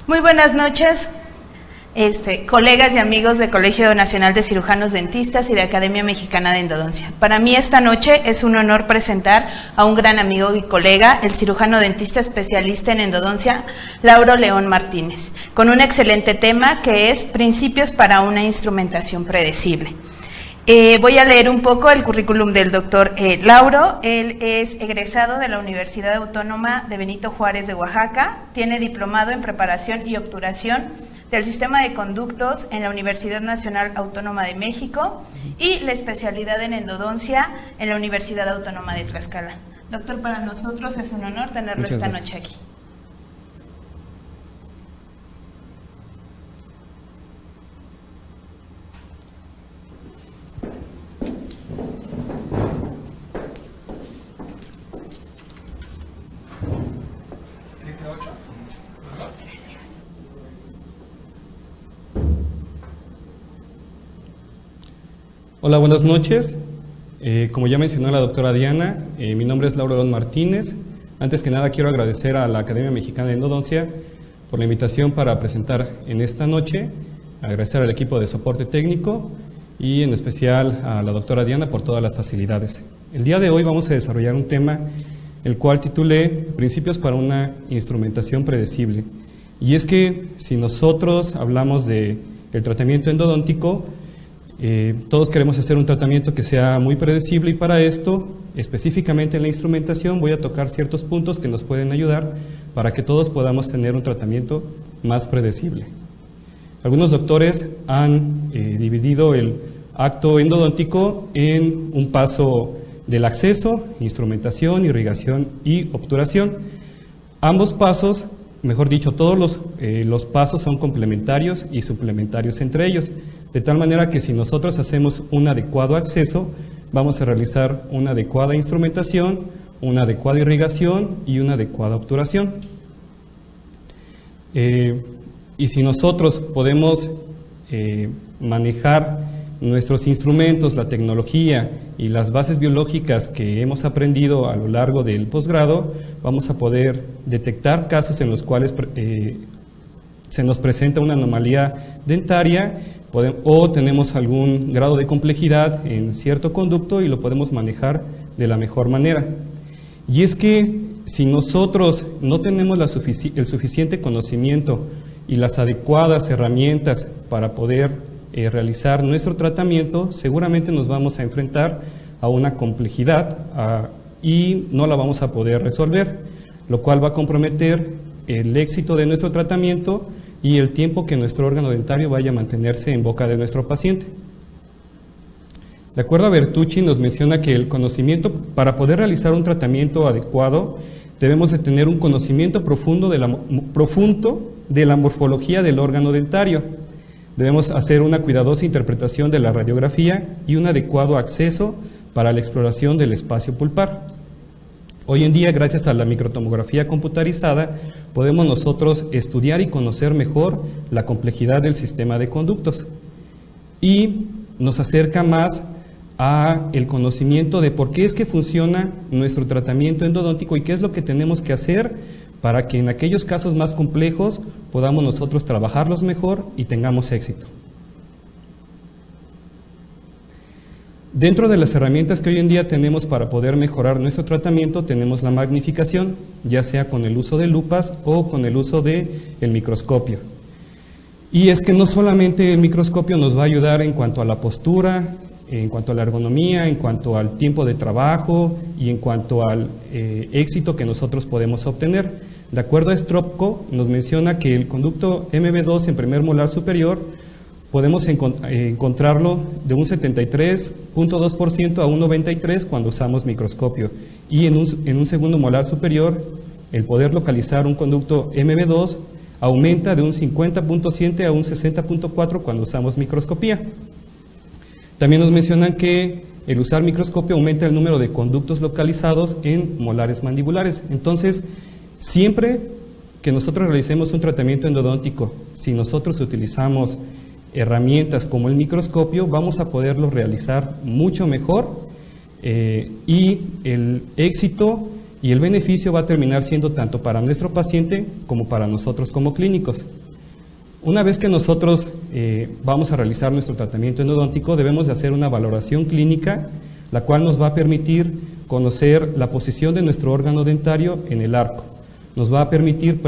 Muy buenas noches, colegas y amigos del Colegio Nacional de Cirujanos Dentistas y de Academia Mexicana de Endodoncia. Para mí esta noche es un honor presentar a un gran amigo y colega, el cirujano dentista especialista en endodoncia, Lauro León Martínez, con un excelente tema que es Principios para una instrumentación predecible. Voy a leer un poco el currículum del doctor Lauro. Él es egresado de la Universidad Autónoma de Benito Juárez de Oaxaca, tiene diplomado en preparación y obturación del sistema de conductos en la Universidad Nacional Autónoma de México y la especialidad en endodoncia en la Universidad Autónoma de Tlaxcala. Doctor, para nosotros es un honor tenerlo esta noche aquí. Hola, buenas noches. Como ya mencionó la doctora Diana, mi nombre es Lauro León Martínez. Antes que nada quiero agradecer a la Academia Mexicana de Endodoncia por la invitación para presentar en esta noche, agradecer al equipo de soporte técnico y en especial a la doctora Diana por todas las facilidades. El día de hoy vamos a desarrollar un tema el cual titulé Principios para una instrumentación predecible. Y es que si nosotros hablamos del tratamiento endodóntico, todos queremos hacer un tratamiento que sea muy predecible y para esto, específicamente en la instrumentación, voy a tocar ciertos puntos que nos pueden ayudar para que todos podamos tener un tratamiento más predecible. Algunos doctores han dividido el acto endodóntico en un paso del acceso, instrumentación, irrigación y obturación. Ambos pasos, mejor dicho, todos los pasos son complementarios y suplementarios entre ellos. De tal manera que si nosotros hacemos un adecuado acceso, vamos a realizar una adecuada instrumentación, una adecuada irrigación y una adecuada obturación. Y si nosotros podemos manejar nuestros instrumentos, la tecnología y las bases biológicas que hemos aprendido a lo largo del posgrado, vamos a poder detectar casos en los cuales se nos presenta una anomalía dentaria o tenemos algún grado de complejidad en cierto conducto y lo podemos manejar de la mejor manera. Y es que si nosotros no tenemos el suficiente conocimiento y las adecuadas herramientas para poder realizar nuestro tratamiento, seguramente nos vamos a enfrentar a una complejidad y no la vamos a poder resolver, lo cual va a comprometer el éxito de nuestro tratamiento y el tiempo que nuestro órgano dentario vaya a mantenerse en boca de nuestro paciente. De acuerdo a Bertucci, nos menciona que el conocimiento, para poder realizar un tratamiento adecuado, debemos de tener un conocimiento profundo de la morfología del órgano dentario. Debemos hacer una cuidadosa interpretación de la radiografía y un adecuado acceso para la exploración del espacio pulpar. Hoy en día, gracias a la microtomografía computarizada, podemos nosotros estudiar y conocer mejor la complejidad del sistema de conductos y nos acerca más a el conocimiento de por qué es que funciona nuestro tratamiento endodóntico y qué es lo que tenemos que hacer para que en aquellos casos más complejos podamos nosotros trabajarlos mejor y tengamos éxito. Dentro de las herramientas que hoy en día tenemos para poder mejorar nuestro tratamiento, tenemos la magnificación, ya sea con el uso de lupas o con el uso del microscopio. Y es que no solamente el microscopio nos va a ayudar en cuanto a la postura, en cuanto a la ergonomía, en cuanto al tiempo de trabajo y en cuanto al éxito que nosotros podemos obtener. De acuerdo a Stropko, nos menciona que el conducto MB2 en primer molar superior podemos encontrarlo de un 73.2% a un 93% cuando usamos microscopio. Y en un segundo molar superior, el poder localizar un conducto MB2 aumenta de un 50.7 a un 60.4 cuando usamos microscopía. También nos mencionan que el usar microscopio aumenta el número de conductos localizados en molares mandibulares. Entonces, siempre que nosotros realicemos un tratamiento endodóntico, si nosotros utilizamos herramientas como el microscopio, vamos a poderlo realizar mucho mejor y el éxito y el beneficio va a terminar siendo tanto para nuestro paciente como para nosotros como clínicos. Una vez que nosotros vamos a realizar nuestro tratamiento endodóntico, debemos de hacer una valoración clínica, la cual nos va a permitir conocer la posición de nuestro órgano dentario en el arco. Nos va a permitir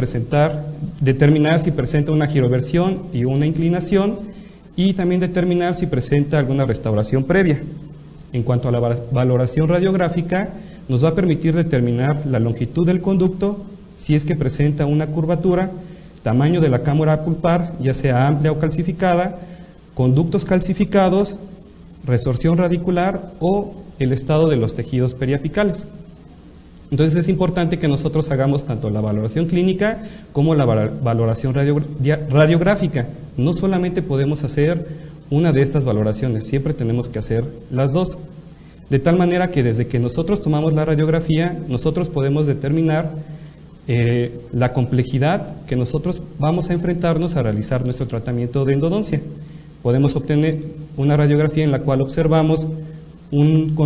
determinar si presenta una giroversión y una inclinación, y también determinar si presenta alguna restauración previa. En cuanto a la valoración radiográfica, nos va a permitir determinar la longitud del conducto, si es que presenta una curvatura, tamaño de la cámara pulpar, ya sea amplia o calcificada, conductos calcificados, resorción radicular o el estado de los tejidos periapicales. Entonces es importante que nosotros hagamos tanto la valoración clínica como la valoración radiográfica. No solamente podemos hacer una de estas valoraciones, siempre tenemos que hacer las dos. De tal manera que desde que nosotros tomamos la radiografía, nosotros podemos determinar la complejidad que nosotros vamos a enfrentarnos a realizar nuestro tratamiento de endodoncia. Podemos obtener una radiografía en la cual observamos un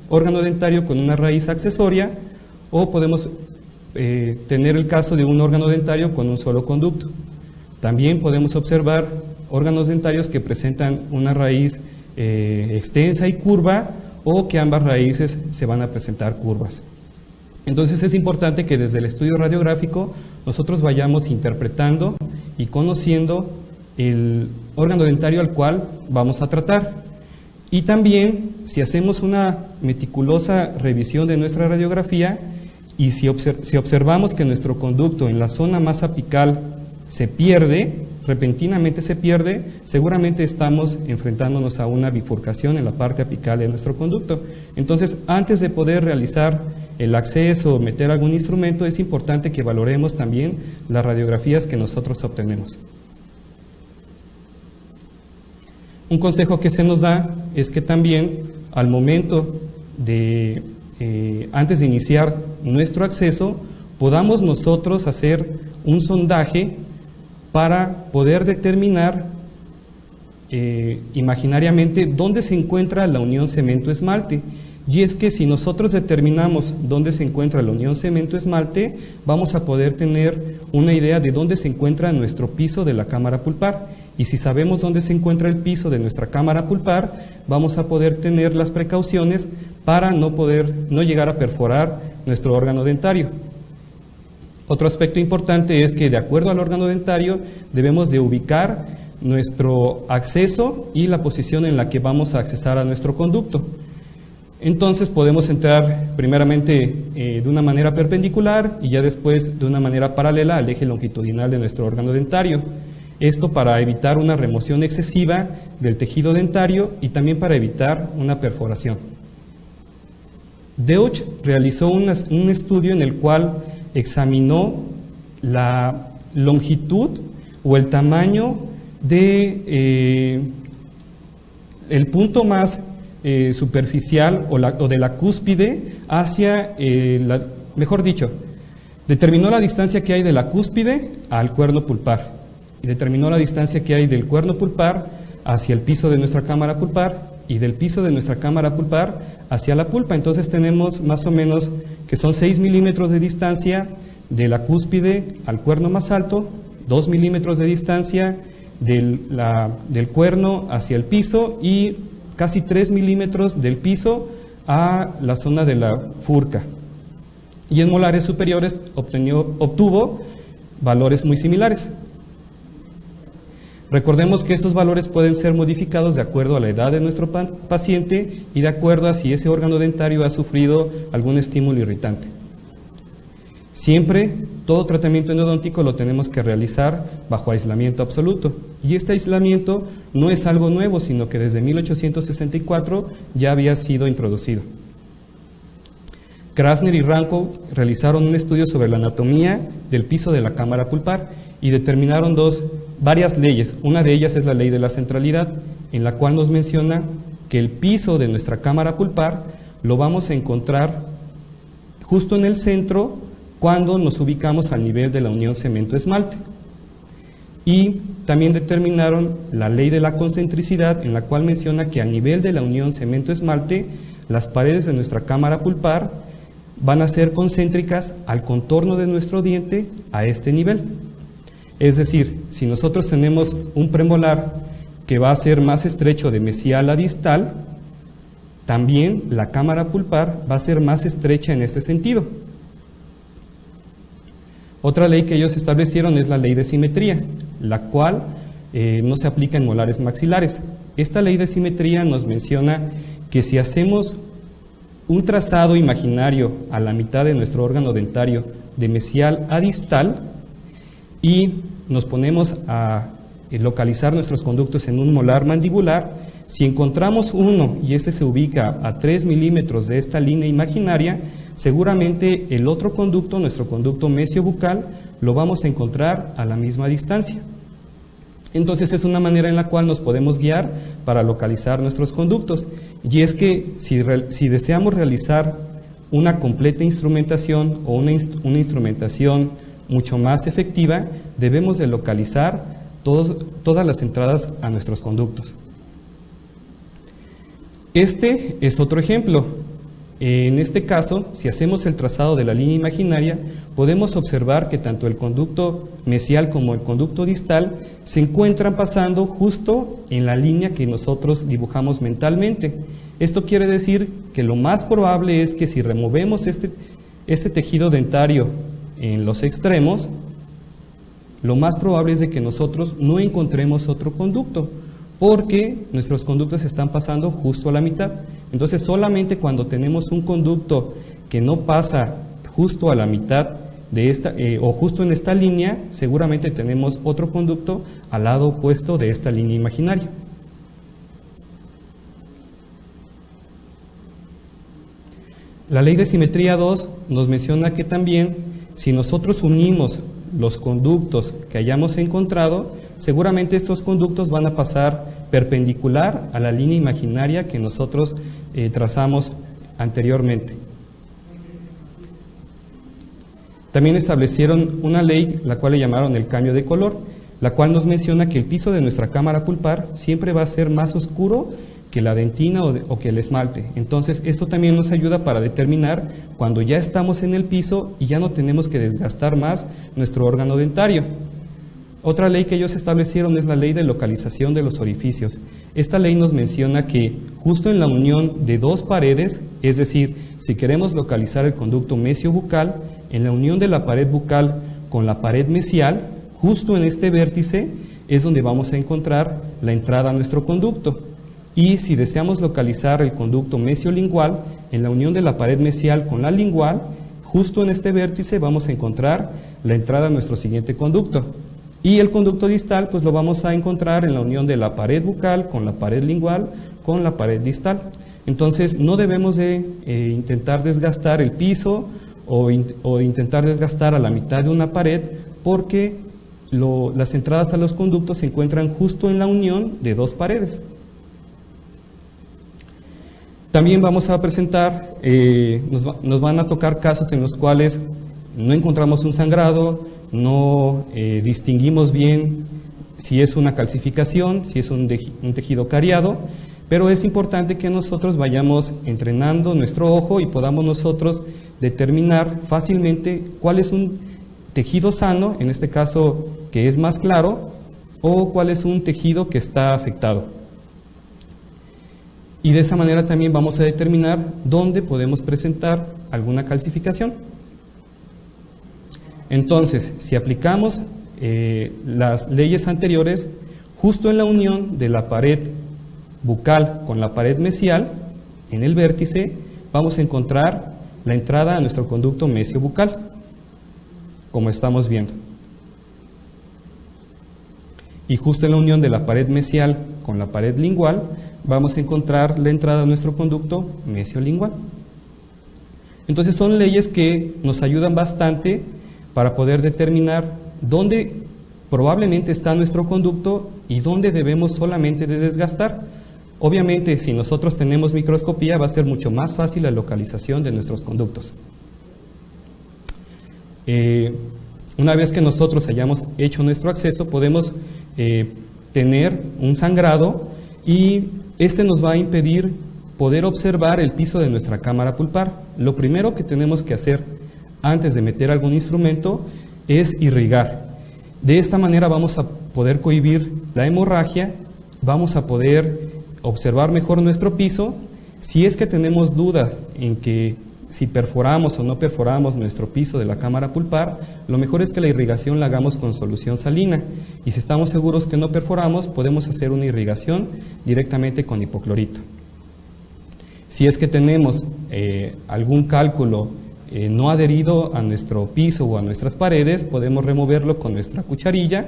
órgano dentario con una raíz accesoria, o podemos tener el caso de un órgano dentario con un solo conducto. También podemos observar órganos dentarios que presentan una raíz extensa y curva, o que ambas raíces se van a presentar curvas. Entonces es importante que desde el estudio radiográfico nosotros vayamos interpretando y conociendo el órgano dentario al cual vamos a tratar. Y también, si hacemos una meticulosa revisión de nuestra radiografía y si observamos que nuestro conducto en la zona más apical se pierde, repentinamente se pierde, seguramente estamos enfrentándonos a una bifurcación en la parte apical de nuestro conducto. Entonces, antes de poder realizar el acceso o meter algún instrumento, es importante que valoremos también las radiografías que nosotros obtenemos. Un consejo que se nos da es que también al momento de, antes de iniciar nuestro acceso, podamos nosotros hacer un sondaje para poder determinar imaginariamente dónde se encuentra la unión cemento-esmalte. Y es que si nosotros determinamos dónde se encuentra la unión cemento-esmalte, vamos a poder tener una idea de dónde se encuentra nuestro piso de la cámara pulpar. Y si sabemos dónde se encuentra el piso de nuestra cámara pulpar, vamos a poder tener las precauciones para no llegar a perforar nuestro órgano dentario. Otro aspecto importante es que, de acuerdo al órgano dentario, debemos de ubicar nuestro acceso y la posición en la que vamos a accesar a nuestro conducto. Entonces podemos entrar primeramente de una manera perpendicular y ya después de una manera paralela al eje longitudinal de nuestro órgano dentario. Esto para evitar una remoción excesiva del tejido dentario y también para evitar una perforación. Deutsch realizó un estudio en el cual examinó la longitud o el tamaño de el punto más superficial o de la cúspide hacia, mejor dicho, determinó la distancia que hay de la cúspide al cuerno pulpar y determinó la distancia que hay del cuerno pulpar hacia el piso de nuestra cámara pulpar y del piso de nuestra cámara pulpar hacia la pulpa. Entonces tenemos más o menos que son 6 milímetros de distancia de la cúspide al cuerno más alto, 2 milímetros de distancia del cuerno hacia el piso y casi 3 milímetros del piso a la zona de la furca. Y en molares superiores obtuvo valores muy similares. Recordemos que estos valores pueden ser modificados de acuerdo a la edad de nuestro paciente y de acuerdo a si ese órgano dentario ha sufrido algún estímulo irritante. Siempre, todo tratamiento endodóntico lo tenemos que realizar bajo aislamiento absoluto. Y este aislamiento no es algo nuevo, sino que desde 1864 ya había sido introducido. Krasner y Ranko realizaron un estudio sobre la anatomía del piso de la cámara pulpar y determinaron varias leyes. Una de ellas es la ley de la centralidad, en la cual nos menciona que el piso de nuestra cámara pulpar lo vamos a encontrar justo en el centro cuando nos ubicamos al nivel de la unión cemento-esmalte. Y también determinaron la ley de la concentricidad, en la cual menciona que al nivel de la unión cemento-esmalte, las paredes de nuestra cámara pulpar van a ser concéntricas al contorno de nuestro diente a este nivel. Es decir, si nosotros tenemos un premolar que va a ser más estrecho de mesial a distal, también la cámara pulpar va a ser más estrecha en este sentido. Otra ley que ellos establecieron es la ley de simetría, la cual no se aplica en molares maxilares. Esta ley de simetría nos menciona que si hacemos un trazado imaginario a la mitad de nuestro órgano dentario de mesial a distal y nos ponemos a localizar nuestros conductos en un molar mandibular, si encontramos uno y este se ubica a 3 milímetros de esta línea imaginaria, seguramente el otro conducto, nuestro conducto mesio-bucal, lo vamos a encontrar a la misma distancia. Entonces es una manera en la cual nos podemos guiar para localizar nuestros conductos. Y es que si deseamos realizar una completa instrumentación o una instrumentación mucho más efectiva, debemos de localizar todas las entradas a nuestros conductos. Este es otro ejemplo. En este caso, si hacemos el trazado de la línea imaginaria, podemos observar que tanto el conducto mesial como el conducto distal se encuentran pasando justo en la línea que nosotros dibujamos mentalmente. Esto quiere decir que lo más probable es que si removemos este tejido dentario en los extremos, lo más probable es de que nosotros no encontremos otro conducto, porque nuestros conductos están pasando justo a la mitad. Entonces, solamente cuando tenemos un conducto que no pasa justo a la mitad de esta, o justo en esta línea, seguramente tenemos otro conducto al lado opuesto de esta línea imaginaria. La ley de simetría 2 nos menciona que también, si nosotros unimos los conductos que hayamos encontrado, seguramente estos conductos van a pasar perpendicular a la línea imaginaria que nosotros trazamos anteriormente. También establecieron una ley, la cual le llamaron el cambio de color, la cual nos menciona que el piso de nuestra cámara pulpar siempre va a ser más oscuro que la dentina o que el esmalte. Entonces, esto también nos ayuda para determinar cuando ya estamos en el piso y ya no tenemos que desgastar más nuestro órgano dentario. Otra ley que ellos establecieron es la ley de localización de los orificios. Esta ley nos menciona que justo en la unión de dos paredes, es decir, si queremos localizar el conducto mesio-bucal, en la unión de la pared bucal con la pared mesial, justo en este vértice es donde vamos a encontrar la entrada a nuestro conducto. Y si deseamos localizar el conducto mesiolingual, en la unión de la pared mesial con la lingual, justo en este vértice vamos a encontrar la entrada a nuestro siguiente conducto. Y el conducto distal, pues lo vamos a encontrar en la unión de la pared bucal con la pared lingual con la pared distal. Entonces, no debemos de intentar desgastar el piso o intentar desgastar a la mitad de una pared, porque las entradas a los conductos se encuentran justo en la unión de dos paredes. También vamos a presentar, nos van a tocar casos en los cuales no encontramos un sangrado, no distinguimos bien si es una calcificación, si es un tejido cariado, pero es importante que nosotros vayamos entrenando nuestro ojo y podamos nosotros determinar fácilmente cuál es un tejido sano, en este caso que es más claro, o cuál es un tejido que está afectado. Y de esa manera también vamos a determinar dónde podemos presentar alguna calcificación. Entonces, si aplicamos las leyes anteriores, justo en la unión de la pared bucal con la pared mesial, en el vértice, vamos a encontrar la entrada a nuestro conducto mesio-bucal, como estamos viendo. Y justo en la unión de la pared mesial con la pared lingual, vamos a encontrar la entrada a nuestro conducto mesiolingual. Entonces, son leyes que nos ayudan bastante para poder determinar dónde probablemente está nuestro conducto y dónde debemos solamente de desgastar. Obviamente, si nosotros tenemos microscopía, va a ser mucho más fácil la localización de nuestros conductos. Una vez que nosotros hayamos hecho nuestro acceso, podemos tener un sangrado y este nos va a impedir poder observar el piso de nuestra cámara pulpar. lo primero que tenemos que hacer antes de meter algún instrumento es irrigar. De esta manera vamos a poder cohibir la hemorragia, vamos a poder observar mejor nuestro piso. Si es que tenemos dudas en que si perforamos o no perforamos nuestro piso de la cámara pulpar, lo mejor es que la irrigación la hagamos con solución salina. Y si estamos seguros que no perforamos, podemos hacer una irrigación directamente con hipoclorito. Si es que tenemos algún cálculo no adherido a nuestro piso o a nuestras paredes, podemos removerlo con nuestra cucharilla.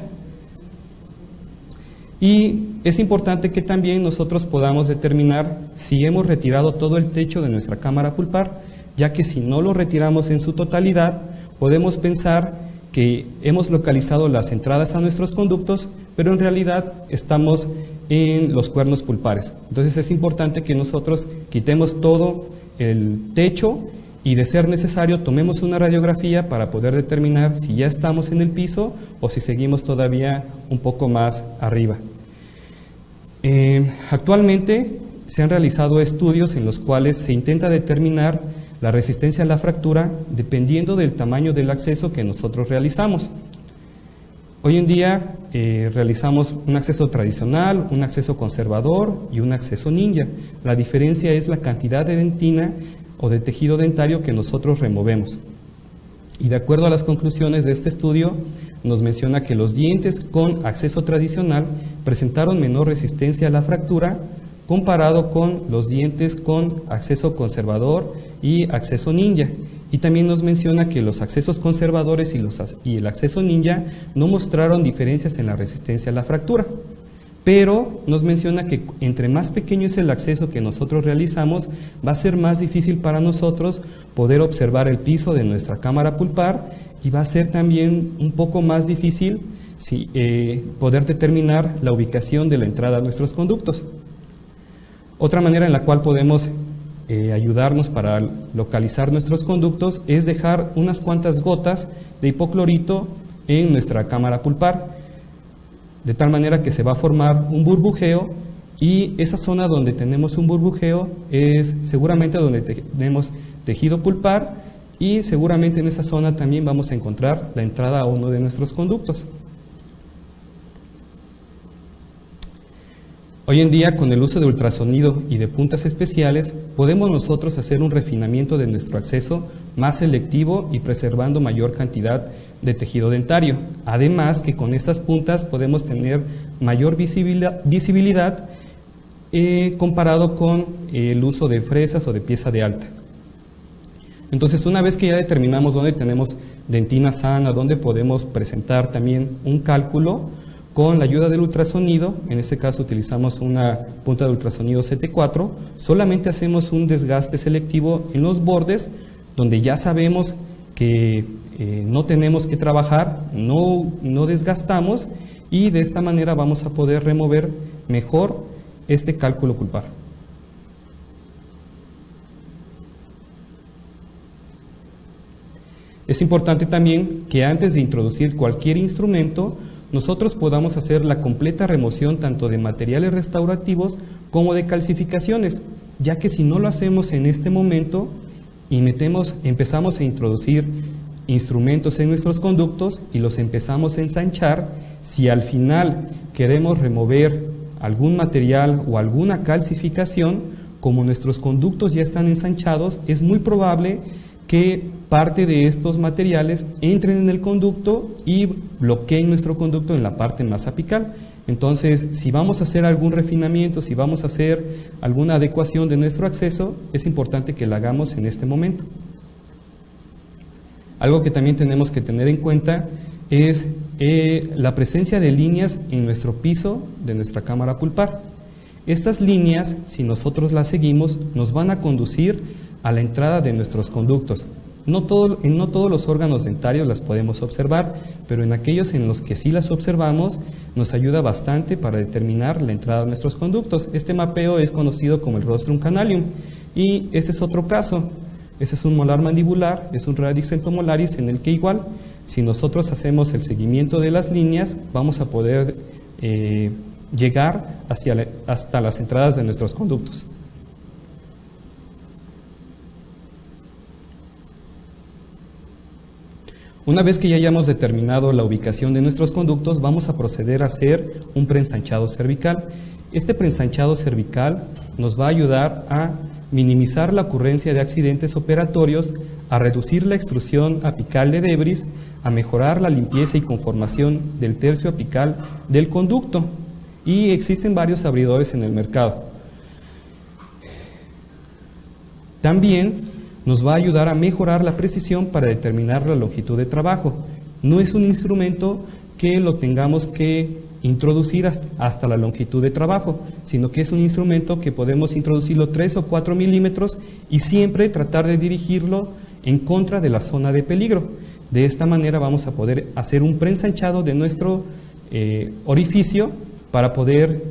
Y es importante que también nosotros podamos determinar si hemos retirado todo el techo de nuestra cámara pulpar, ya que si no lo retiramos en su totalidad, podemos pensar que hemos localizado las entradas a nuestros conductos, pero en realidad estamos en los cuernos pulpares. Entonces es importante que nosotros quitemos todo el techo y, de ser necesario, tomemos una radiografía para poder determinar si ya estamos en el piso o si seguimos todavía un poco más arriba. Actualmente se han realizado estudios en los cuales se intenta determinar la resistencia a la fractura dependiendo del tamaño del acceso que nosotros realizamos. Hoy en día realizamos un acceso tradicional, un acceso conservador y un acceso ninja. La diferencia es la cantidad de dentina o de tejido dentario que nosotros removemos. Y de acuerdo a las conclusiones de este estudio, nos menciona que los dientes con acceso tradicional presentaron menor resistencia a la fractura comparado con los dientes con acceso conservador y acceso ninja. Y también nos menciona que los accesos conservadores y el acceso ninja no mostraron diferencias en la resistencia a la fractura. Pero nos menciona que entre más pequeño es el acceso que nosotros realizamos, va a ser más difícil para nosotros poder observar el piso de nuestra cámara pulpar, y va a ser también un poco más difícil poder determinar la ubicación de la entrada a nuestros conductos. Otra manera en la cual podemos ayudarnos para localizar nuestros conductos es dejar unas cuantas gotas de hipoclorito en nuestra cámara pulpar, de tal manera que se va a formar un burbujeo, y esa zona donde tenemos un burbujeo es seguramente donde tenemos tejido pulpar, y seguramente en esa zona también vamos a encontrar la entrada a uno de nuestros conductos. Hoy en día, con el uso de ultrasonido y de puntas especiales, podemos nosotros hacer un refinamiento de nuestro acceso más selectivo y preservando mayor cantidad de tejido dentario. Además que con estas puntas podemos tener mayor visibilidad comparado con el uso de fresas o de pieza de alta. Entonces, una vez que ya determinamos dónde tenemos dentina sana, dónde podemos presentar también un cálculo, con la ayuda del ultrasonido, en este caso utilizamos una punta de ultrasonido CT4, solamente hacemos un desgaste selectivo en los bordes, donde ya sabemos que no tenemos que trabajar, no desgastamos, y de esta manera vamos a poder remover mejor este cálculo pulpar. Es importante también que antes de introducir cualquier instrumento, nosotros podamos hacer la completa remoción tanto de materiales restaurativos como de calcificaciones, ya que si no lo hacemos en este momento y empezamos a introducir instrumentos en nuestros conductos y los empezamos a ensanchar, si al final queremos remover algún material o alguna calcificación, como nuestros conductos ya están ensanchados, es muy probable que parte de estos materiales entren en el conducto y bloqueen nuestro conducto en la parte más apical. Entonces, si vamos a hacer algún refinamiento, si vamos a hacer alguna adecuación de nuestro acceso, es importante que la hagamos en este momento. Algo que también tenemos que tener en cuenta es la presencia de líneas en nuestro piso de nuestra cámara pulpar. Estas líneas, si nosotros las seguimos, nos van a conducir a la entrada de nuestros conductos. No todos los órganos dentarios las podemos observar, pero en aquellos en los que sí las observamos, nos ayuda bastante para determinar la entrada de nuestros conductos. Este mapeo es conocido como el rostrum canalium, y este es otro caso. Este es un molar mandibular, es un radix centomolaris, en el que igual, si nosotros hacemos el seguimiento de las líneas, vamos a poder llegar hasta las entradas de nuestros conductos. Una vez que ya hayamos determinado la ubicación de nuestros conductos, vamos a proceder a hacer un preensanchado cervical. Este preensanchado cervical nos va a ayudar a minimizar la ocurrencia de accidentes operatorios, a reducir la extrusión apical de debris, a mejorar la limpieza y conformación del tercio apical del conducto. Y existen varios abridores en el mercado. También nos va a ayudar a mejorar la precisión para determinar la longitud de trabajo. No es un instrumento que lo tengamos que introducir hasta la longitud de trabajo, sino que es un instrumento que podemos introducirlo 3 o 4 milímetros y siempre tratar de dirigirlo en contra de la zona de peligro. De esta manera vamos a poder hacer un preensanchado de nuestro orificio para poder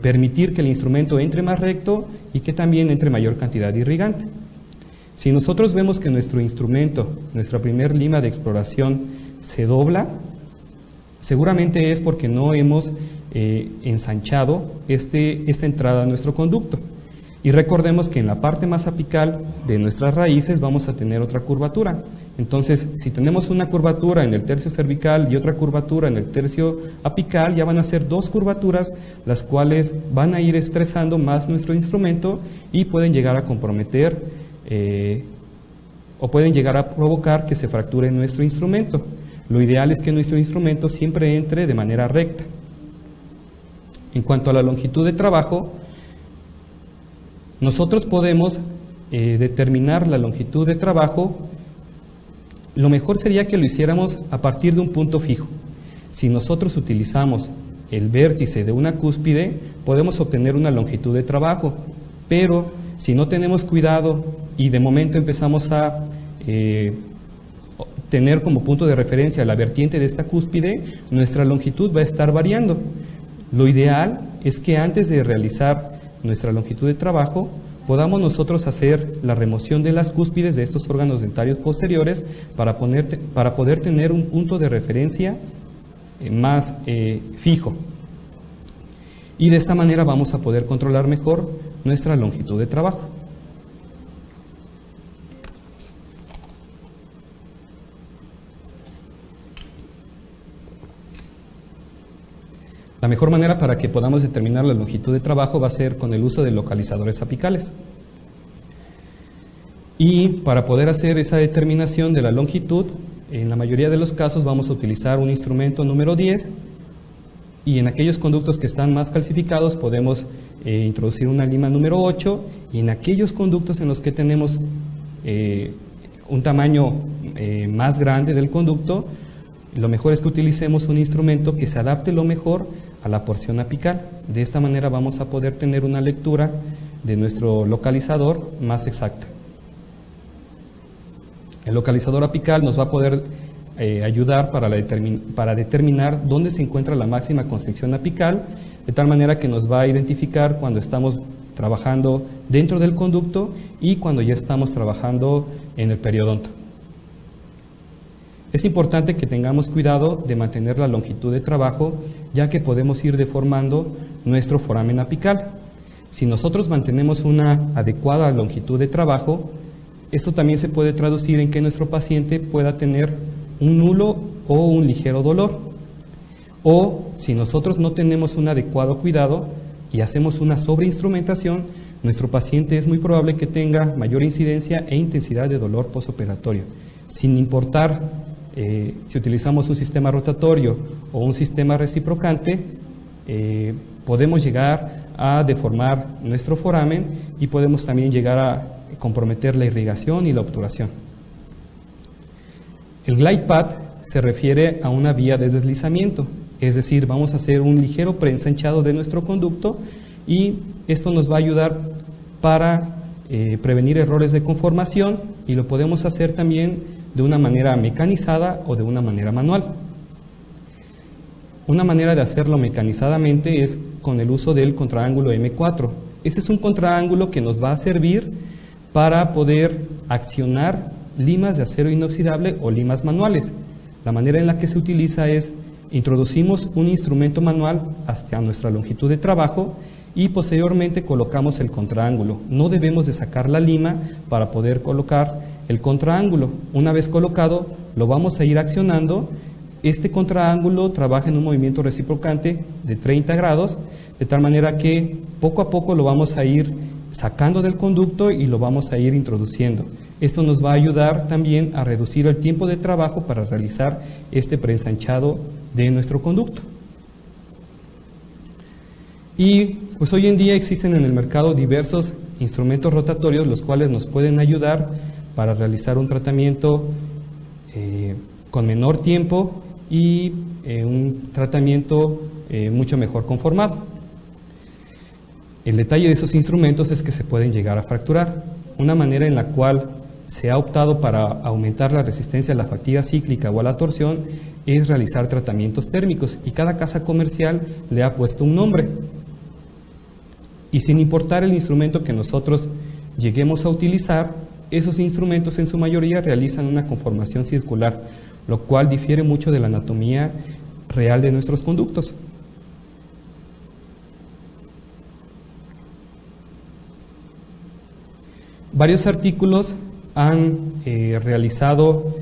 permitir que el instrumento entre más recto y que también entre mayor cantidad de irrigante. Si nosotros vemos que nuestro instrumento, nuestra primer lima de exploración se dobla, seguramente es porque no hemos ensanchado esta entrada a nuestro conducto. Y recordemos que en la parte más apical de nuestras raíces vamos a tener otra curvatura. Entonces, si tenemos una curvatura en el tercio cervical y otra curvatura en el tercio apical, ya van a ser dos curvaturas las cuales van a ir estresando más nuestro instrumento y pueden llegar a comprometer o pueden llegar a provocar que se fracture nuestro instrumento. Lo ideal es que nuestro instrumento siempre entre de manera recta. En cuanto a la longitud de trabajo, nosotros podemos determinar la longitud de trabajo. Lo mejor sería que lo hiciéramos a partir de un punto fijo. Si nosotros utilizamos el vértice de una cúspide, podemos obtener una longitud de trabajo, pero si no tenemos cuidado y de momento empezamos a tener como punto de referencia la vertiente de esta cúspide, nuestra longitud va a estar variando. Lo ideal es que antes de realizar nuestra longitud de trabajo, podamos nosotros hacer la remoción de las cúspides de estos órganos dentarios posteriores para poder tener un punto de referencia más fijo. Y de esta manera vamos a poder controlar mejor nuestra longitud de trabajo. La mejor manera para que podamos determinar la longitud de trabajo va a ser con el uso de localizadores apicales. Y para poder hacer esa determinación de la longitud, en la mayoría de los casos vamos a utilizar un instrumento número 10 y en aquellos conductos que están más calcificados podemos introducir una lima número 8 y en aquellos conductos en los que tenemos un tamaño más grande del conducto, lo mejor es que utilicemos un instrumento que se adapte lo mejor a la porción apical. De esta manera vamos a poder tener una lectura de nuestro localizador más exacta. El localizador apical nos va a poder ayudar para determinar dónde se encuentra la máxima constricción apical, de tal manera que nos va a identificar cuando estamos trabajando dentro del conducto y cuando ya estamos trabajando en el periodonto. Es importante que tengamos cuidado de mantener la longitud de trabajo, ya que podemos ir deformando nuestro foramen apical. Si nosotros mantenemos una adecuada longitud de trabajo, esto también se puede traducir en que nuestro paciente pueda tener un nulo o un ligero dolor. O si nosotros no tenemos un adecuado cuidado y hacemos una sobreinstrumentación, nuestro paciente es muy probable que tenga mayor incidencia e intensidad de dolor postoperatorio. Sin importar si utilizamos un sistema rotatorio o un sistema reciprocante, podemos llegar a deformar nuestro foramen y podemos también llegar a comprometer la irrigación y la obturación. El glide path se refiere a una vía de deslizamiento, es decir, vamos a hacer un ligero preensanchado de nuestro conducto y esto nos va a ayudar para prevenir errores de conformación y lo podemos hacer también de una manera mecanizada o de una manera manual. Una manera de hacerlo mecanizadamente es con el uso del contraángulo M4. Ese es un contraángulo que nos va a servir para poder accionar limas de acero inoxidable o limas manuales. La manera en la que se utiliza es introducimos un instrumento manual hasta nuestra longitud de trabajo y posteriormente colocamos el contraángulo. No debemos de sacar la lima para poder colocar el contraángulo. Una vez colocado, lo vamos a ir accionando. Este contraángulo trabaja en un movimiento reciprocante de 30 grados, de tal manera que poco a poco lo vamos a ir sacando del conducto y lo vamos a ir introduciendo. Esto nos va a ayudar también a reducir el tiempo de trabajo para realizar este preensanchado de nuestro conducto. Y pues hoy en día existen en el mercado diversos instrumentos rotatorios los cuales nos pueden ayudar para realizar un tratamiento con menor tiempo y un tratamiento mucho mejor conformado. El detalle de esos instrumentos es que se pueden llegar a fracturar. Una manera en la cual se ha optado para aumentar la resistencia a la fatiga cíclica o a la torsión es realizar tratamientos térmicos, y cada casa comercial le ha puesto un nombre. Y sin importar el instrumento que nosotros lleguemos a utilizar, esos instrumentos en su mayoría realizan una conformación circular, lo cual difiere mucho de la anatomía real de nuestros conductos. Varios artículos han realizado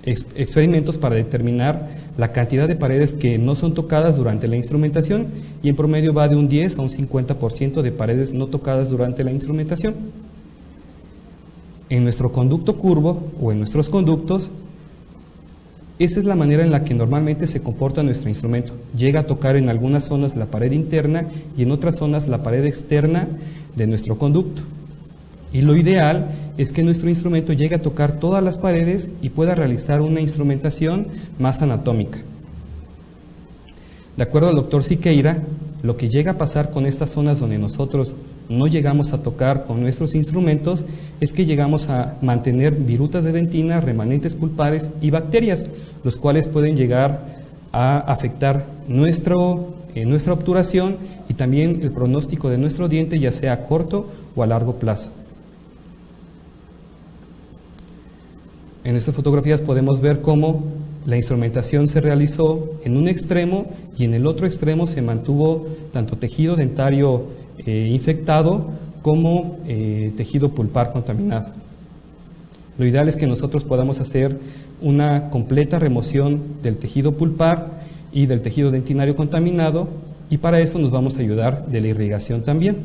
experimentos para determinar la cantidad de paredes que no son tocadas durante la instrumentación, y en promedio va de un 10 a un 50% de paredes no tocadas durante la instrumentación. En nuestro conducto curvo o en nuestros conductos, esa es la manera en la que normalmente se comporta nuestro instrumento. Llega a tocar en algunas zonas la pared interna y en otras zonas la pared externa de nuestro conducto. Y lo ideal es que nuestro instrumento llegue a tocar todas las paredes y pueda realizar una instrumentación más anatómica. De acuerdo al doctor Siqueira, lo que llega a pasar con estas zonas donde nosotros no llegamos a tocar con nuestros instrumentos es que llegamos a mantener virutas de dentina, remanentes pulpares y bacterias, los cuales pueden llegar a afectar nuestra obturación y también el pronóstico de nuestro diente, ya sea a corto o a largo plazo. En estas fotografías podemos ver cómo la instrumentación se realizó en un extremo y en el otro extremo se mantuvo tanto tejido dentario infectado como tejido pulpar contaminado. Lo ideal es que nosotros podamos hacer una completa remoción del tejido pulpar y del tejido dentinario contaminado, y para esto nos vamos a ayudar de la irrigación también.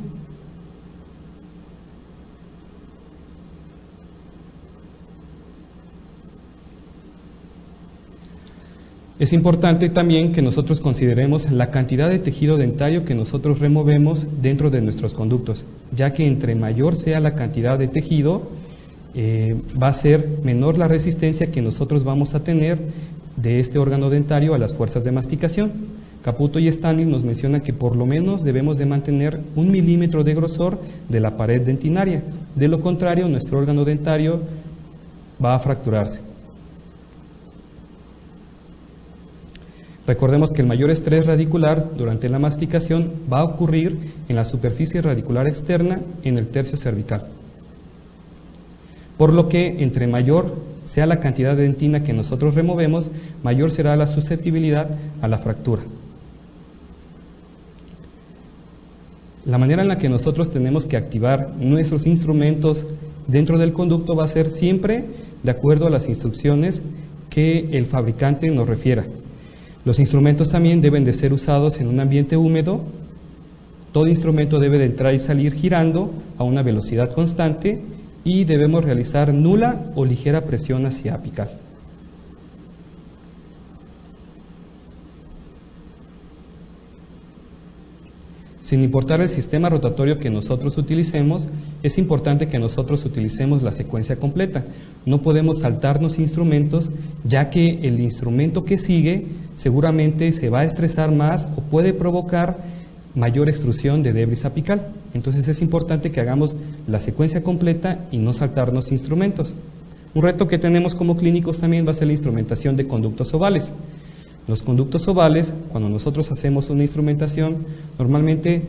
Es importante también que nosotros consideremos la cantidad de tejido dentario que nosotros removemos dentro de nuestros conductos, ya que entre mayor sea la cantidad de tejido, va a ser menor la resistencia que nosotros vamos a tener de este órgano dentario a las fuerzas de masticación. Caputo y Stanley nos mencionan que por lo menos debemos de mantener 1 milímetro de grosor de la pared dentinaria. De lo contrario, nuestro órgano dentario va a fracturarse. Recordemos que el mayor estrés radicular durante la masticación va a ocurrir en la superficie radicular externa en el tercio cervical. Por lo que entre mayor sea la cantidad de dentina que nosotros removemos, mayor será la susceptibilidad a la fractura. La manera en la que nosotros tenemos que activar nuestros instrumentos dentro del conducto va a ser siempre de acuerdo a las instrucciones que el fabricante nos refiera. Los instrumentos también deben de ser usados en un ambiente húmedo. Todo instrumento debe de entrar y salir girando a una velocidad constante y debemos realizar nula o ligera presión hacia apical. Sin importar el sistema rotatorio que nosotros utilicemos, es importante que nosotros utilicemos la secuencia completa. No podemos saltarnos instrumentos, ya que el instrumento que sigue seguramente se va a estresar más o puede provocar mayor extrusión de debris apical. Entonces es importante que hagamos la secuencia completa y no saltarnos instrumentos. Un reto que tenemos como clínicos también va a ser la instrumentación de conductos ovales. Los conductos ovales, cuando nosotros hacemos una instrumentación, normalmente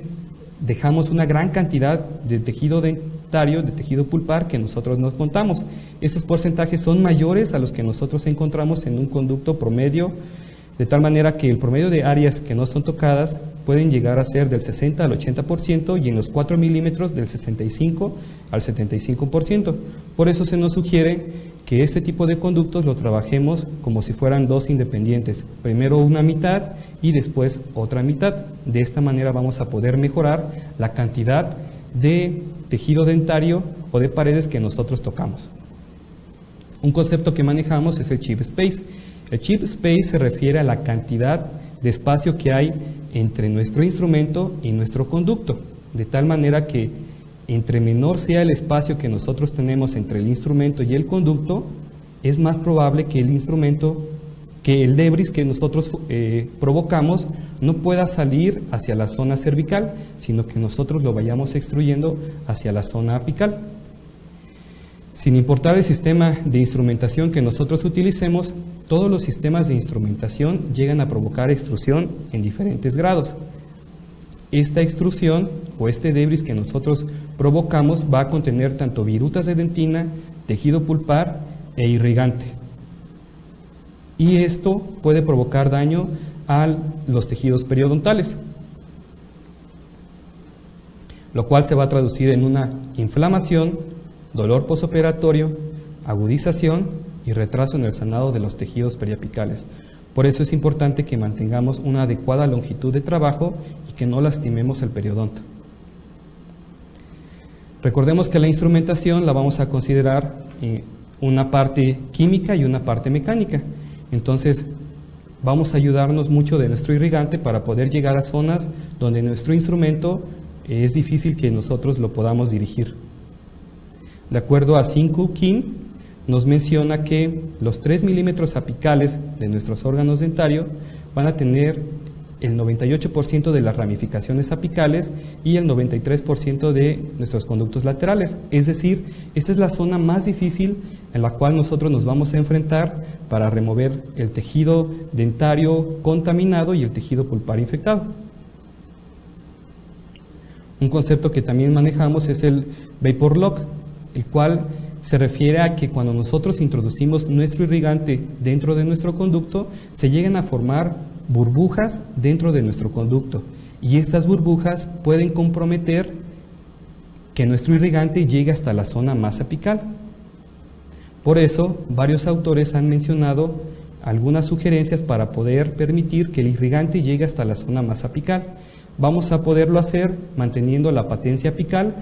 dejamos una gran cantidad de tejido dentario, de tejido pulpar que nosotros nos contamos. Esos porcentajes son mayores a los que nosotros encontramos en un conducto promedio, de tal manera que el promedio de áreas que no son tocadas pueden llegar a ser del 60 al 80% y en los 4 milímetros del 65 al 75%. Por eso se nos sugiere que este tipo de conductos lo trabajemos como si fueran dos independientes, primero una mitad y después otra mitad. De esta manera vamos a poder mejorar la cantidad de tejido dentario o de paredes que nosotros tocamos. Un concepto que manejamos es el chip space. El chip space se refiere a la cantidad de espacio que hay entre nuestro instrumento y nuestro conducto, de tal manera que entre menor sea el espacio que nosotros tenemos entre el instrumento y el conducto, es más probable que el debris que nosotros provocamos no pueda salir hacia la zona cervical, sino que nosotros lo vayamos extruyendo hacia la zona apical. Sin importar el sistema de instrumentación que nosotros utilicemos, todos los sistemas de instrumentación llegan a provocar extrusión en diferentes grados. Esta extrusión o este debris que nosotros provocamos va a contener tanto virutas de dentina, tejido pulpar e irrigante. Y esto puede provocar daño a los tejidos periodontales, lo cual se va a traducir en una inflamación, dolor posoperatorio, agudización y retraso en el sanado de los tejidos periapicales. Por eso es importante que mantengamos una adecuada longitud de trabajo y que no lastimemos el periodonto. Recordemos que la instrumentación la vamos a considerar una parte química y una parte mecánica. Entonces, vamos a ayudarnos mucho de nuestro irrigante para poder llegar a zonas donde nuestro instrumento es difícil que nosotros lo podamos dirigir. De acuerdo a Sinku Kim, nos menciona que los 3 milímetros apicales de nuestros órganos dentarios van a tener el 98% de las ramificaciones apicales y el 93% de nuestros conductos laterales. Es decir, esta es la zona más difícil en la cual nosotros nos vamos a enfrentar para remover el tejido dentario contaminado y el tejido pulpar infectado. Un concepto que también manejamos es el vapor lock, el cual se refiere a que cuando nosotros introducimos nuestro irrigante dentro de nuestro conducto, se llegan a formar burbujas dentro de nuestro conducto y estas burbujas pueden comprometer que nuestro irrigante llegue hasta la zona más apical. Por eso, varios autores han mencionado algunas sugerencias para poder permitir que el irrigante llegue hasta la zona más apical. Vamos a poderlo hacer manteniendo la patencia apical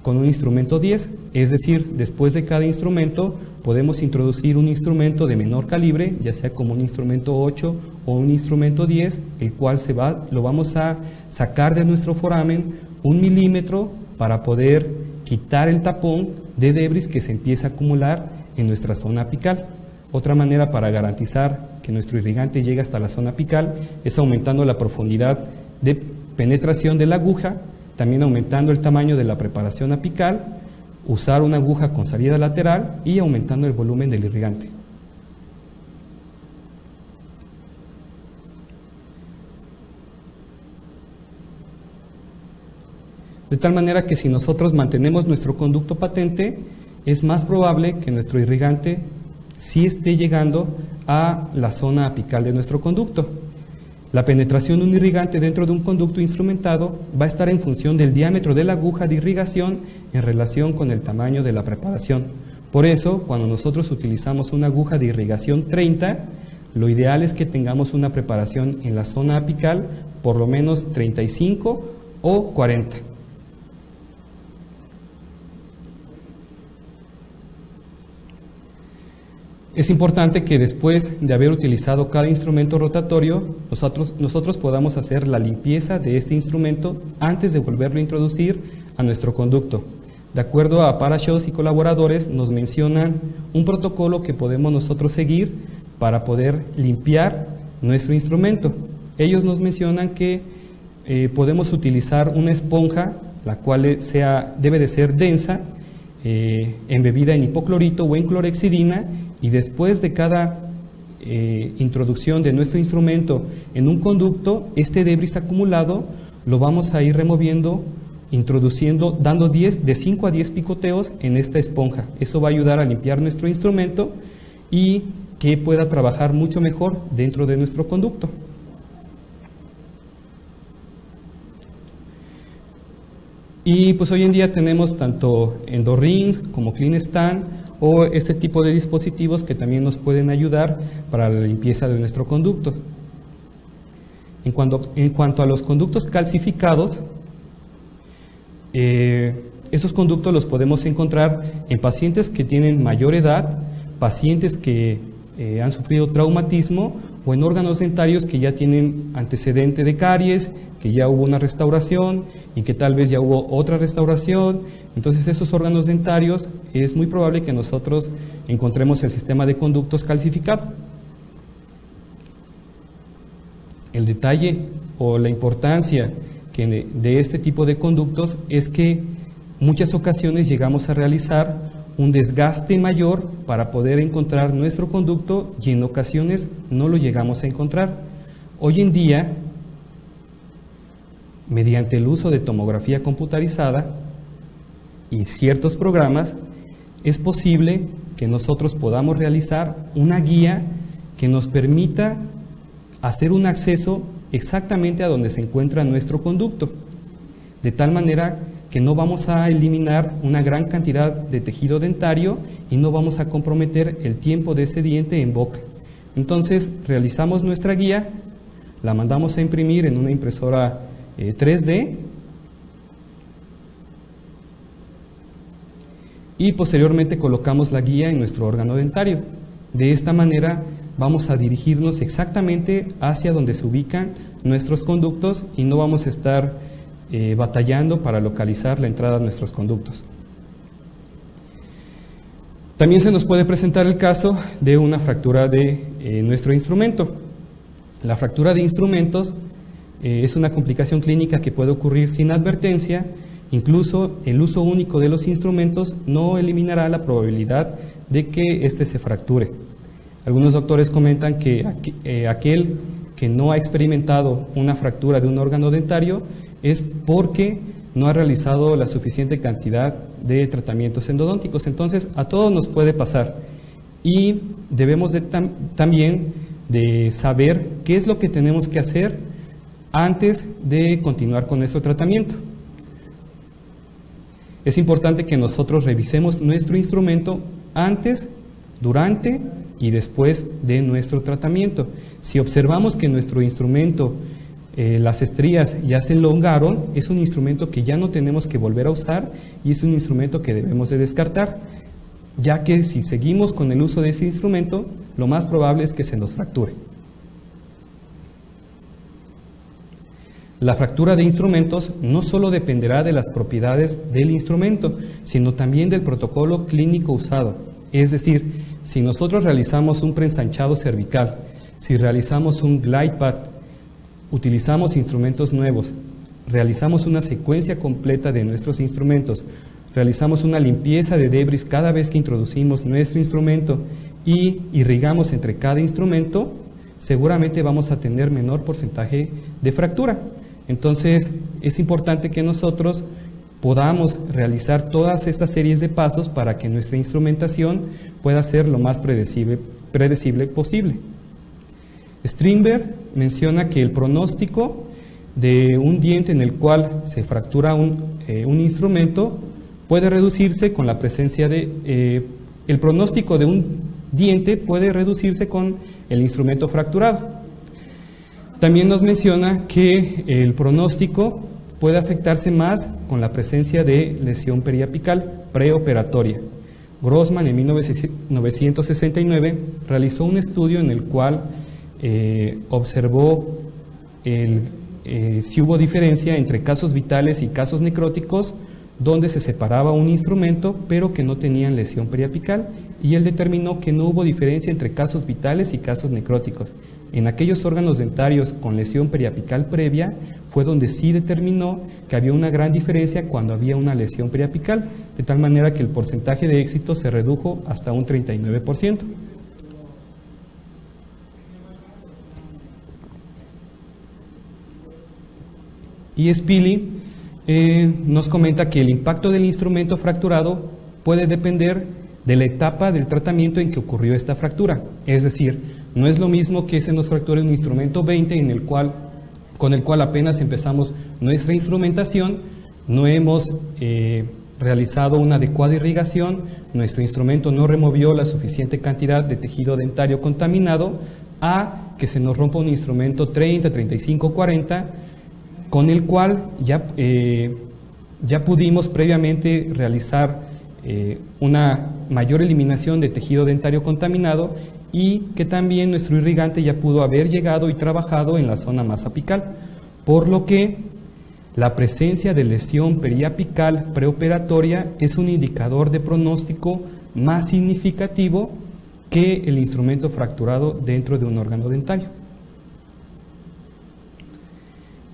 con un instrumento 10, es decir, después de cada instrumento podemos introducir un instrumento de menor calibre, ya sea como un instrumento 8 o un instrumento 10, el cual lo vamos a sacar de nuestro foramen 1 milímetro para poder quitar el tapón de debris que se empieza a acumular en nuestra zona apical. Otra manera para garantizar que nuestro irrigante llegue hasta la zona apical es aumentando la profundidad de penetración de la aguja, también aumentando el tamaño de la preparación apical, usar una aguja con salida lateral y aumentando el volumen del irrigante. De tal manera que si nosotros mantenemos nuestro conducto patente, es más probable que nuestro irrigante sí esté llegando a la zona apical de nuestro conducto. La penetración de un irrigante dentro de un conducto instrumentado va a estar en función del diámetro de la aguja de irrigación en relación con el tamaño de la preparación. Por eso, cuando nosotros utilizamos una aguja de irrigación 30, lo ideal es que tengamos una preparación en la zona apical por lo menos 35 o 40. Es importante que después de haber utilizado cada instrumento rotatorio, nosotros podamos hacer la limpieza de este instrumento antes de volverlo a introducir a nuestro conducto. De acuerdo a Parashos y colaboradores, nos mencionan un protocolo que podemos nosotros seguir para poder limpiar nuestro instrumento. Ellos nos mencionan que podemos utilizar una esponja, la cual debe de ser densa, embebida en hipoclorito o en clorhexidina, y después de cada introducción de nuestro instrumento en un conducto, este debris acumulado lo vamos a ir removiendo, introduciendo, dando de 5 a 10 picoteos en esta esponja. Eso va a ayudar a limpiar nuestro instrumento y que pueda trabajar mucho mejor dentro de nuestro conducto. Y pues hoy en día tenemos tanto EndoRings como CleanStand o este tipo de dispositivos que también nos pueden ayudar para la limpieza de nuestro conducto. En cuanto a los conductos calcificados, esos conductos los podemos encontrar en pacientes que tienen mayor edad, pacientes que han sufrido traumatismo o en órganos dentarios que ya tienen antecedente de caries, que ya hubo una restauración y que tal vez ya hubo otra restauración. Entonces esos órganos dentarios es muy probable que nosotros encontremos el sistema de conductos calcificado. El detalle o la importancia de este tipo de conductos es que muchas ocasiones llegamos a realizar un desgaste mayor para poder encontrar nuestro conducto y en ocasiones no lo llegamos a encontrar. Hoy en día, mediante el uso de tomografía computarizada y ciertos programas, es posible que nosotros podamos realizar una guía que nos permita hacer un acceso exactamente a donde se encuentra nuestro conducto, de tal manera que no vamos a eliminar una gran cantidad de tejido dentario y no vamos a comprometer el tiempo de ese diente en boca. Entonces realizamos nuestra guía, la mandamos a imprimir en una impresora 3D y posteriormente colocamos la guía en nuestro órgano dentario. De esta manera vamos a dirigirnos exactamente hacia donde se ubican nuestros conductos y no vamos a estar batallando para localizar la entrada de nuestros conductos. También se nos puede presentar el caso de una fractura de nuestro instrumento. La fractura de instrumentos es una complicación clínica que puede ocurrir sin advertencia. Incluso el uso único de los instrumentos no eliminará la probabilidad de que éste se fracture. Algunos doctores comentan que aquel que no ha experimentado una fractura de un órgano dentario es porque no ha realizado la suficiente cantidad de tratamientos endodónticos. Entonces, a todos nos puede pasar y debemos también de saber qué es lo que tenemos que hacer antes de continuar con nuestro tratamiento. Es importante que nosotros revisemos nuestro instrumento antes, durante y después de nuestro tratamiento. Si observamos que nuestro instrumento las estrías ya se elongaron, es un instrumento que ya no tenemos que volver a usar y es un instrumento que debemos de descartar, ya que si seguimos con el uso de ese instrumento, lo más probable es que se nos fracture. La fractura de instrumentos no solo dependerá de las propiedades del instrumento, sino también del protocolo clínico usado. Es decir, si nosotros realizamos un preensanchado cervical, si realizamos un glide pad, utilizamos instrumentos nuevos, realizamos una secuencia completa de nuestros instrumentos, realizamos una limpieza de debris cada vez que introducimos nuestro instrumento y irrigamos entre cada instrumento, seguramente vamos a tener menor porcentaje de fractura. Entonces, es importante que nosotros podamos realizar todas estas series de pasos para que nuestra instrumentación pueda ser lo más predecible posible. Strindberg menciona que el pronóstico de un diente en el cual se fractura un instrumento puede reducirse con la presencia de... el pronóstico de un diente puede reducirse con el instrumento fracturado. También nos menciona que el pronóstico puede afectarse más con la presencia de lesión periapical preoperatoria. Grossman en 1969 realizó un estudio en el cual observó si hubo diferencia entre casos vitales y casos necróticos, donde se separaba un instrumento pero que no tenían lesión periapical, y él determinó que no hubo diferencia entre casos vitales y casos necróticos. En aquellos órganos dentarios con lesión periapical previa fue donde sí determinó que había una gran diferencia cuando había una lesión periapical, de tal manera que el porcentaje de éxito se redujo hasta un 39%. Y Spilly nos comenta que el impacto del instrumento fracturado puede depender de la etapa del tratamiento en que ocurrió esta fractura. Es decir, no es lo mismo que se nos fracture un instrumento 20 con el cual apenas empezamos nuestra instrumentación, no hemos realizado una adecuada irrigación, nuestro instrumento no removió la suficiente cantidad de tejido dentario contaminado, a que se nos rompa un instrumento 30, 35, 40, con el cual ya pudimos previamente realizar una mayor eliminación de tejido dentario contaminado y que también nuestro irrigante ya pudo haber llegado y trabajado en la zona más apical, por lo que la presencia de lesión periapical preoperatoria es un indicador de pronóstico más significativo que el instrumento fracturado dentro de un órgano dentario.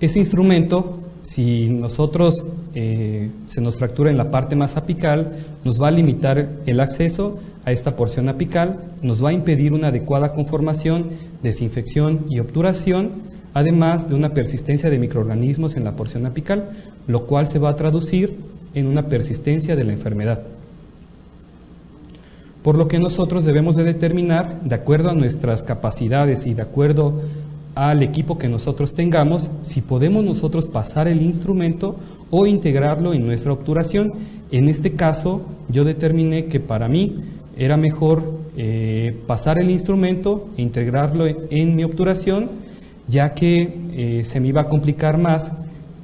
Ese instrumento, si nosotros se nos fractura en la parte más apical, nos va a limitar el acceso a esta porción apical, nos va a impedir una adecuada conformación, desinfección y obturación, además de una persistencia de microorganismos en la porción apical, lo cual se va a traducir en una persistencia de la enfermedad. Por lo que nosotros debemos de determinar, de acuerdo a nuestras capacidades y de acuerdo al equipo que nosotros tengamos, si podemos nosotros pasar el instrumento o integrarlo en nuestra obturación. En este caso, yo determiné que para mí era mejor pasar el instrumento e integrarlo en mi obturación, ya que se me iba a complicar más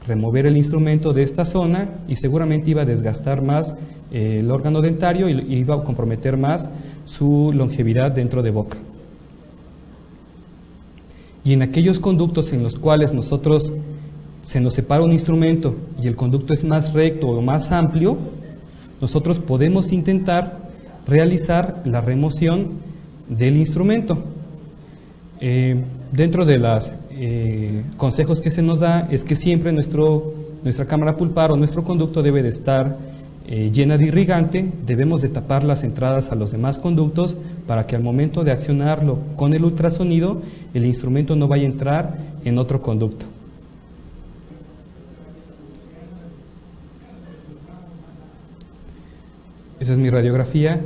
remover el instrumento de esta zona y seguramente iba a desgastar más el órgano dentario y iba a comprometer más su longevidad dentro de boca. Y en aquellos conductos en los cuales se nos separa un instrumento y el conducto es más recto o más amplio, nosotros podemos intentar realizar la remoción del instrumento. Dentro de los consejos que se nos da es que siempre nuestra cámara pulpar o nuestro conducto debe de estar llena de irrigante, debemos de tapar las entradas a los demás conductos para que al momento de accionarlo con el ultrasonido, el instrumento no vaya a entrar en otro conducto. Esa es mi radiografía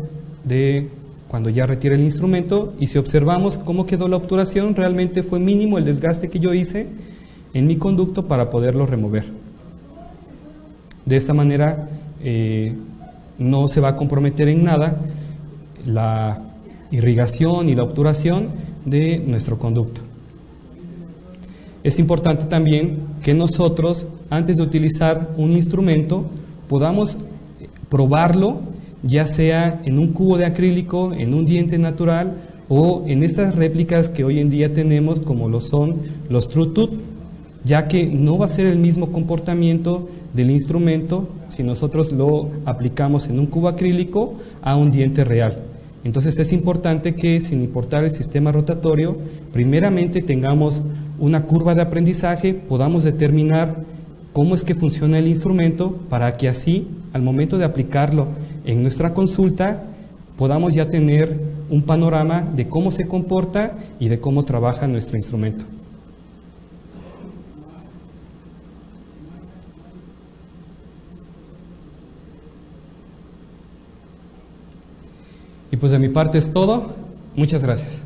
de cuando ya retire el instrumento, y si observamos cómo quedó la obturación, realmente fue mínimo el desgaste que yo hice en mi conducto para poderlo remover. De esta manera no se va a comprometer en nada la irrigación y la obturación de nuestro conducto. Es importante también que nosotros, antes de utilizar un instrumento, podamos probarlo, ya sea en un cubo de acrílico, en un diente natural o en estas réplicas que hoy en día tenemos, como lo son los TrueTooth, ya que no va a ser el mismo comportamiento del instrumento si nosotros lo aplicamos en un cubo acrílico a un diente real. Entonces es importante que, sin importar el sistema rotatorio, primeramente tengamos una curva de aprendizaje, podamos determinar cómo es que funciona el instrumento para que así, al momento de aplicarlo en nuestra consulta, podamos ya tener un panorama de cómo se comporta y de cómo trabaja nuestro instrumento. Y pues de mi parte es todo. Muchas gracias.